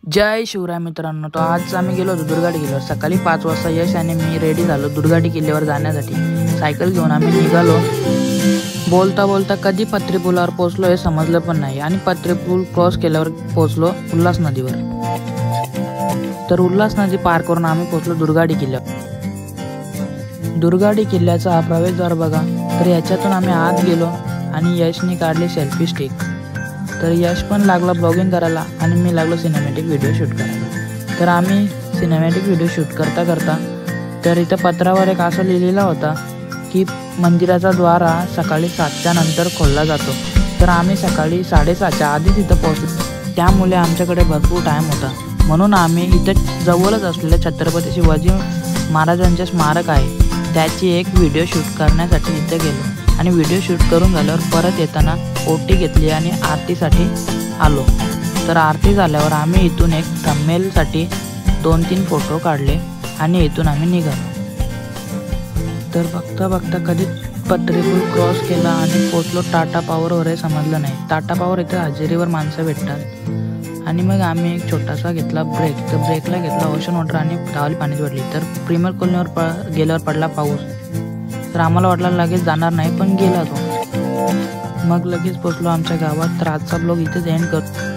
जय शिवराय मित्रांनो, तो आज आम्ही गेलो होतो दुर्गाटी किल्ल्यावर। सकाळी 5 वाजता यश आणि मी रेडी झालो दुर्गाटी किल्ल्यावर जाण्यासाठी। सायकल घेऊन आम्ही निघालो। बोलता बोलता कधी पत्रे पुलावर पोहोचलो हे समजलं पण नाही आणि पत्रे पूल क्रॉस केल्यावर पोहोचलो उल्हास नदीवर। तर उल्हास नदी पार करून आम्ही पोहोचलो दुर्गाटी किल्ल्यावर। दुर्गाटी किल्ल्याचा हा प्रवेशद्वार बघा। तर याच्यातून आम्ही आत गेलो आणि यशने काढले सेल्फी स्टिक। तर यश पण लागला ब्लॉगिंग करायला आणि मी लागलो सिनेमॅटिक व्हिडिओ शूट करायला। तर आम्ही सिनेमॅटिक व्हिडिओ शूट करता करता तर इथं पत्रावर एक असं लिहिलेला होता की मंदिराचा द्वार हा सकाळी 7च्या नंतर खोलला जातो। तर आम्ही सकाळी 7:30च्या आधीच इथं पोहोचलो। त्यामुळे आमच्याकडे भरपूर टाईम होता, म्हणून आम्ही इथं जवळच असलेल्या छत्रपती शिवाजी महाराजांचे स्मारक आहे त्याची एक व्हिडिओ शूट करण्यासाठी इथे गेलो आणि व्हिडिओ शूट करून झाल्यावर परत येताना ओटी घेतली आणि आरतीसाठी आलो। तर आरती झाल्यावर आम्ही इथून एक थंबनेलसाठी 2-3 फोटो काढले आणि इथून आम्ही निघालो। तर बघता बघता कधी पत्रे पूल क्रॉस केला आणि पोचलो टाटा पॉवरवर हे समजलं नाही। टाटा पॉवर इथे हजेरीवर माणसं भेटतात आणि मग आम्ही एक छोटासा घेतला ब्रेक। तर ब्रेकला घेतला ओशन वॉटर आणि धावली पाण्याची बाटली। तर प्रीमियर कॉलनीवर गेल्यावर पडला पाऊस। तर आम्हाला वाटलं लगेच जाणार नाही, पण गेला तो। मग लगेच पोचलो आमच्या गावात। तर आजचा ब्लॉग इथेच एंड करतो।